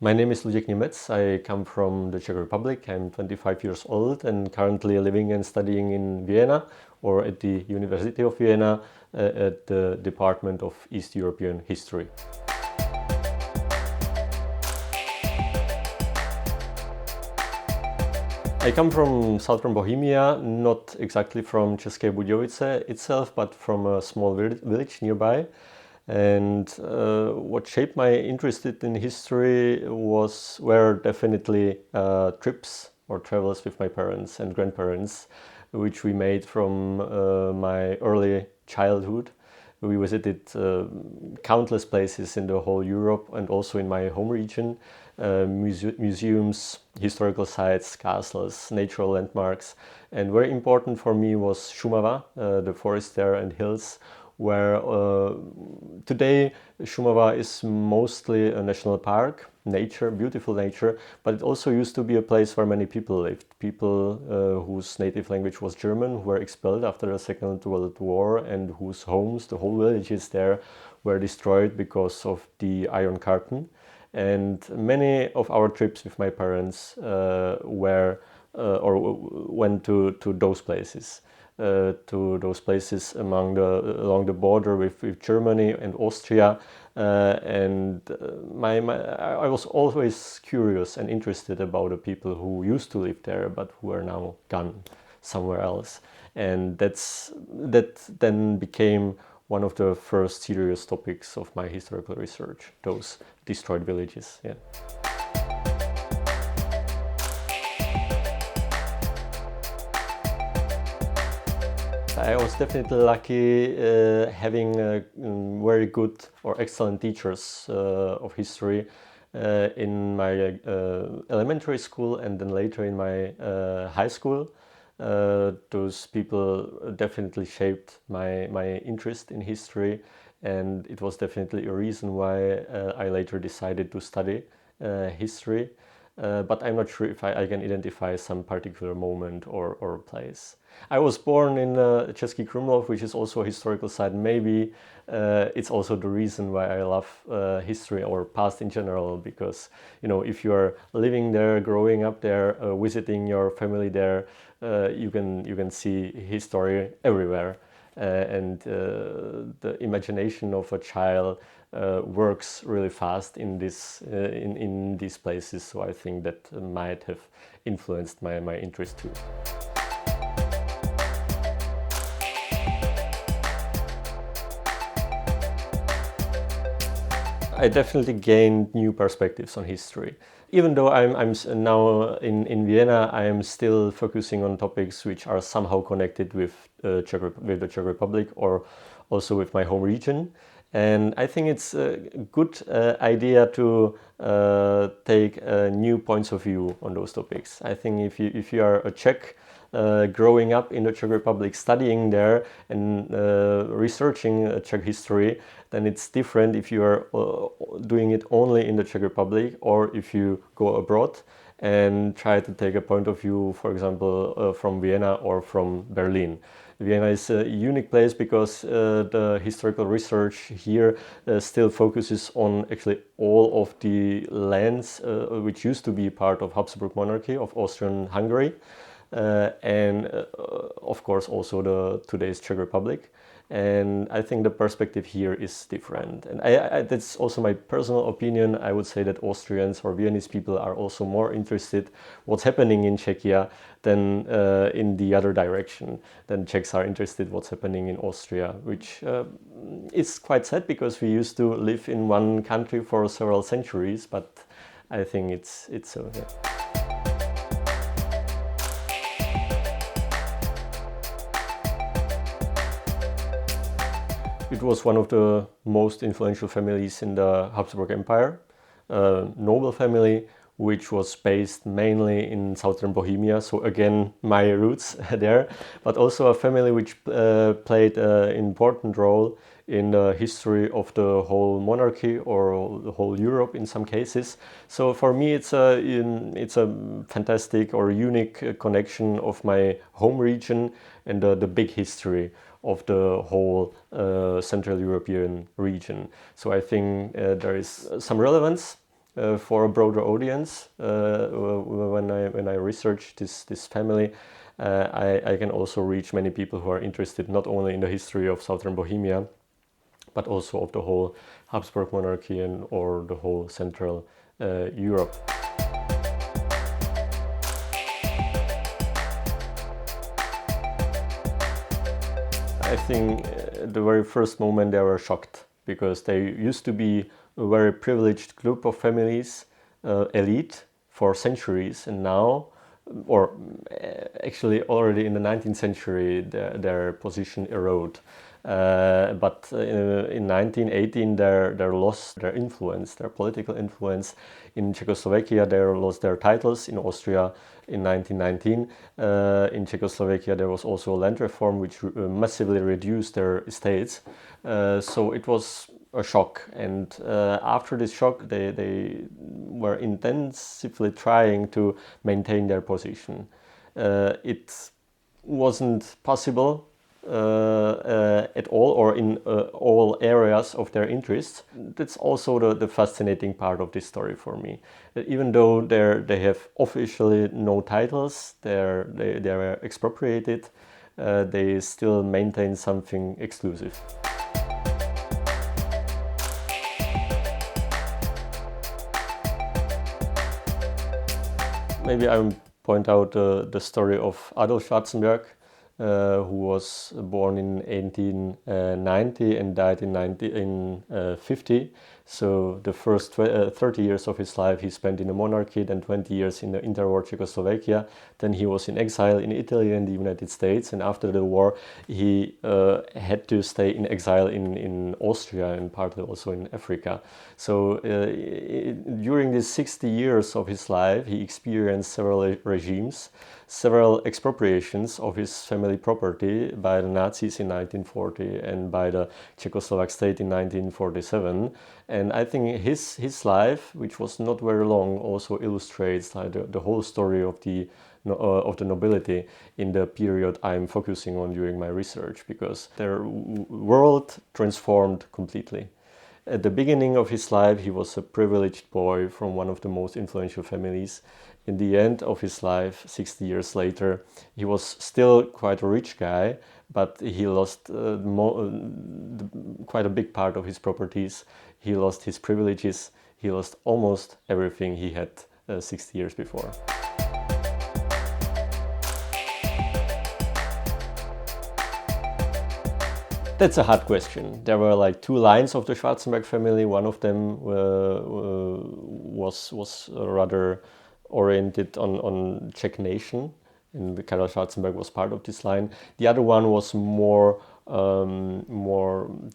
My name is Luděk Němec. I come from the Czech Republic. I'm 25 years old and currently living and studying in Vienna or at the University of Vienna at the Department of East European History. I come from southern Bohemia, not exactly from České Budějovice itself, but from a small village nearby. And what shaped my interest in history were definitely trips or travels with my parents and grandparents, which we made from my early childhood. We visited countless places in the whole Europe and also in my home region, museums, historical sites, castles, natural landmarks. And very important for me was Šumava, the forest there and hills, where today Šumava is mostly a national park, nature, beautiful nature, but it also used to be a place where many people lived. People whose native language was German, who were expelled after the Second World War and whose homes, the whole villages there, were destroyed because of the Iron Curtain. And many of our trips with my parents went to those places. Along the border with Germany and Austria, I was always curious and interested about the people who used to live there but who are now gone somewhere else, and that then became one of the first serious topics of my historical research, those destroyed villages. Yeah. I was definitely lucky having very good or excellent teachers of history in my elementary school and then later in my high school. Those people definitely shaped my interest in history, and it was definitely a reason why I later decided to study history. But I'm not sure if I can identify some particular moment or place. I was born in Český Krumlov, which is also a historical site. Maybe it's also the reason why I love history or past in general, because if you are living there, growing up there, visiting your family there, you can see history everywhere. And the imagination of a child works really fast in these places, so I think that might have influenced my interest too. I definitely gained new perspectives on history. Even though I'm now in Vienna, I am still focusing on topics which are somehow connected with the Czech Republic or also with my home region. And I think it's a good idea to take new points of view on those topics. I think if you are a Czech growing up in the Czech Republic, studying there and researching Czech history, then it's different if you are doing it only in the Czech Republic or if you go abroad and try to take a point of view, for example, from Vienna or from Berlin. Vienna is a unique place because the historical research here still focuses on actually all of the lands which used to be part of Habsburg monarchy of Austrian Hungary, and of course also today's Czech Republic. And I think the perspective here is different. And that's also my personal opinion. I would say that Austrians or Viennese people are also more interested what's happening in Czechia than in the other direction. Then Czechs are interested what's happening in Austria, which is quite sad because we used to live in one country for several centuries, but I think it's so. Yeah. It was one of the most influential families in the Habsburg Empire, a noble family which was based mainly in southern Bohemia, so again my roots there, but also a family which played an important role in the history of the whole monarchy or the whole Europe in some cases. So for me it's a fantastic or unique connection of my home region and the big history of the whole Central European region. So I think there is some relevance for a broader audience. When I research this family, I can also reach many people who are interested not only in the history of southern Bohemia, but also of the whole Habsburg monarchy or the whole Central Europe. I think the very first moment they were shocked, because they used to be a very privileged group of families, elite for centuries, and now, or actually already in the 19th century, their position eroded. But in 1918 they lost their influence, their political influence. In Czechoslovakia they lost their titles. In Austria in 1919. In Czechoslovakia there was also a land reform which massively reduced their estates. So it was a shock, and after this shock they were intensively trying to maintain their position. It wasn't possible at all, or in all areas of their interests. That's also the fascinating part of this story for me. That even though they have officially no titles, they were expropriated, they still maintain something exclusive. Maybe I will point out the story of Adolf Schwarzenberg, who was born in 1890 and died in 1950. So the first 30 years of his life he spent in a monarchy, then 20 years in the interwar Czechoslovakia. Then he was in exile in Italy and the United States, and after the war he had to stay in exile in Austria and partly also in Africa. So during these 60 years of his life he experienced several regimes, several expropriations of his family property by the Nazis in 1940 and by the Czechoslovak state in 1947. And I think his life, which was not very long, also illustrates like the whole story of the nobility in the period I'm focusing on during my research, because their world transformed completely. At the beginning of his life, he was a privileged boy from one of the most influential families. In the end of his life, 60 years later, he was still quite a rich guy, but he lost quite a big part of his properties. He lost his privileges. He lost almost everything he had 60 years before. That's a hard question. There were like two lines of the Schwarzenberg family. One of them was rather oriented on Czech nation, and Karel Schwarzenberg was part of this line. The other one was more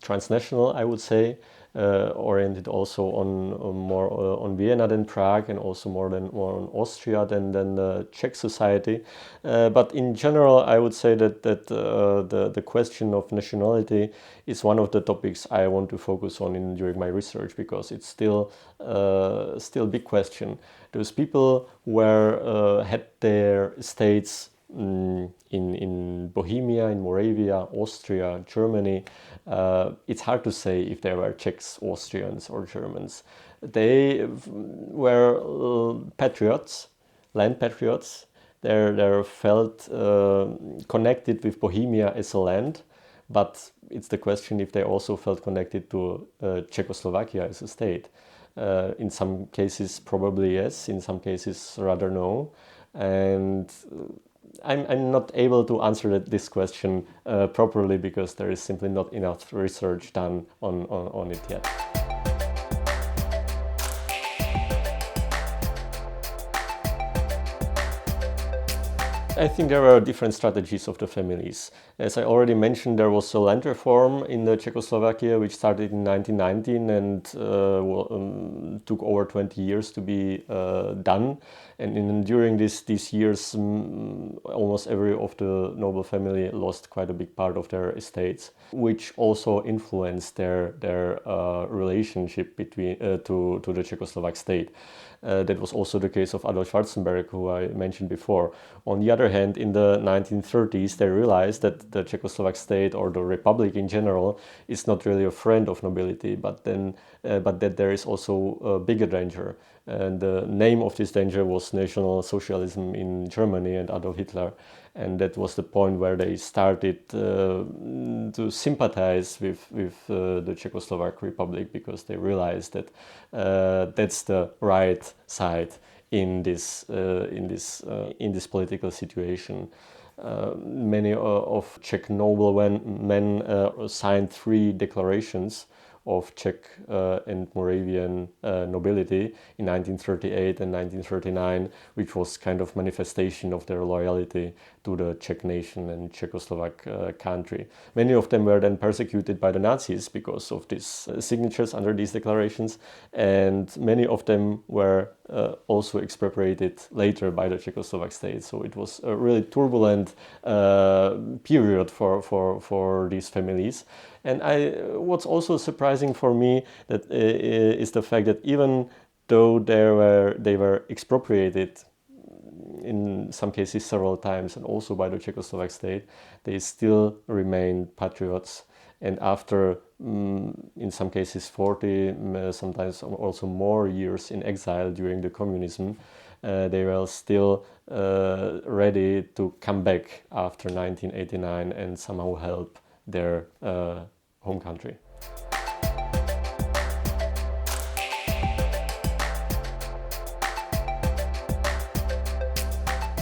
transnational, I would say, oriented also on Vienna than Prague, and also more on Austria than the Czech society. But in general, I would say that the question of nationality is one of the topics I want to focus on during my research, because it's still a big question. Those people had their estates in Bohemia, in Moravia, Austria, Germany. It's hard to say if they were Czechs, Austrians or Germans. They were patriots, land patriots. They felt connected with Bohemia as a land, but it's the question if they also felt connected to Czechoslovakia as a state. In some cases probably yes, in some cases rather no. And I'm not able to answer this question properly, because there is simply not enough research done on it yet. I think there are different strategies of the families. As I already mentioned, there was a land reform in the Czechoslovakia which started in 1919 and took over 20 years to be done. And during these years, almost every of the noble family lost quite a big part of their estates, which also influenced their relationship between to the Czechoslovak state. That was also the case of Adolf Schwarzenberg, who I mentioned before. On the other hand, in the 1930s, they realized that the Czechoslovak state, or the republic in general, is not really a friend of nobility, but that there is also a bigger danger. And the name of this danger was National Socialism in Germany and Adolf Hitler. And that was the point where they started to sympathize with the Czechoslovak Republic, because they realized that that's the right side in this political situation. Many of Czech noblemen signed 3 declarations of Czech and Moravian nobility in 1938 and 1939, which was kind of manifestation of their loyalty to the Czech nation and Czechoslovak country. Many of them were then persecuted by the Nazis because of these signatures under these declarations, and many of them were also expropriated later by the Czechoslovak state. So it was a really turbulent period for these families. And what's also surprising for me that is the fact that even though they were expropriated in some cases several times, and also by the Czechoslovak state, they still remained patriots. And after, in some cases, 40, sometimes also more years in exile during the communism, they were still ready to come back after 1989 and somehow help their home country.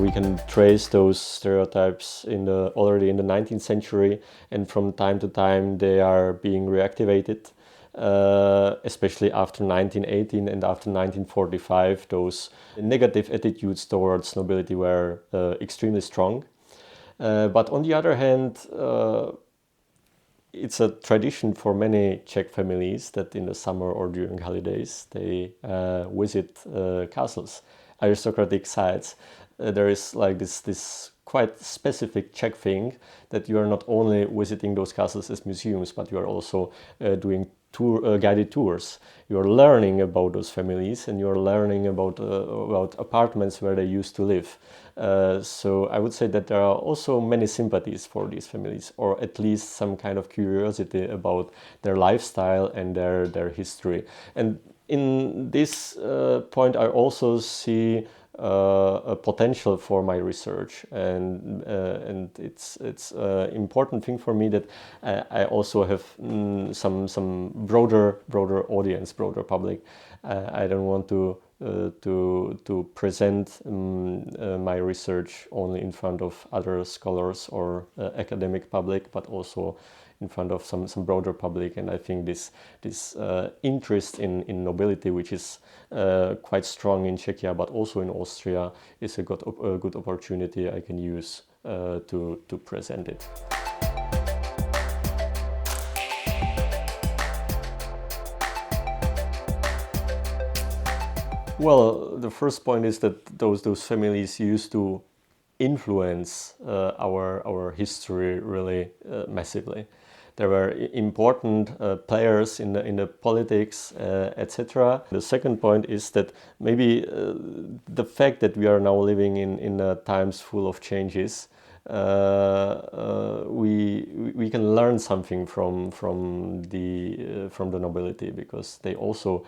We can trace those stereotypes already in the 19th century, and from time to time they are being reactivated, especially after 1918 and after 1945. Those negative attitudes towards nobility were extremely strong. But on the other hand, it's a tradition for many Czech families that in the summer or during holidays they visit castles, aristocratic sites. There is like this quite specific Czech thing that you are not only visiting those castles as museums, but you are also doing guided tours. You are learning about those families, and you are learning about apartments where they used to live. So I would say that there are also many sympathies for these families, or at least some kind of curiosity about their lifestyle and their history. And in this point, I also see a potential for my research, and it's important thing for me that I also have some broader audience, broader public. I don't want to present my research only in front of other scholars or academic public, but also in front of some broader public. And I think this interest in nobility, which is quite strong in Czechia but also in Austria, is a good opportunity I can use to present it. Well, the first point is that those families used to influence our history really massively. There were important players in the politics, etc. The second point is that maybe the fact that we are now living in times full of changes, we can learn something from the nobility, because they also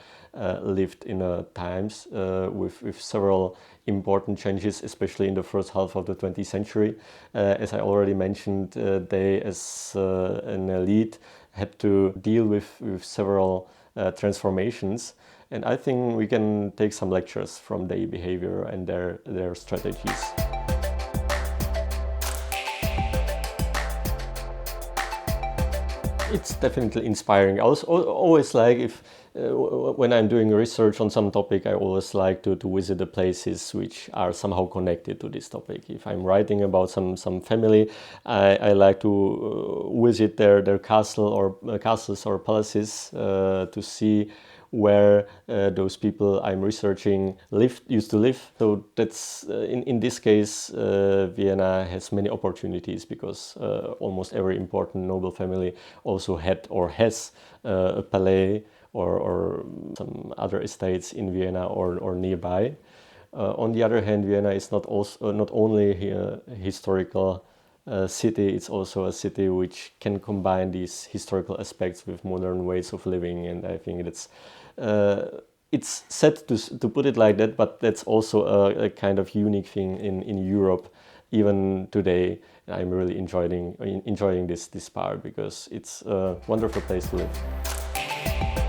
lived in times with several important changes, especially in the first half of the 20th century. As I already mentioned, they as an elite had to deal with several transformations, and I think we can take some lectures from their behavior and their strategies. It's definitely inspiring. I always like, if when I'm doing research on some topic, I always like to visit the places which are somehow connected to this topic. If I'm writing about some family, I like to visit their castles or palaces to see where those people I'm researching used to live. So that's in this case, Vienna has many opportunities because almost every important noble family also had or has a palais or some other estates in Vienna or nearby. On the other hand, Vienna is not only a historical city, it's also a city which can combine these historical aspects with modern ways of living, and I think it's sad to put it like that, but that's also a kind of unique thing in Europe even today. I'm really enjoying this part because it's a wonderful place to live.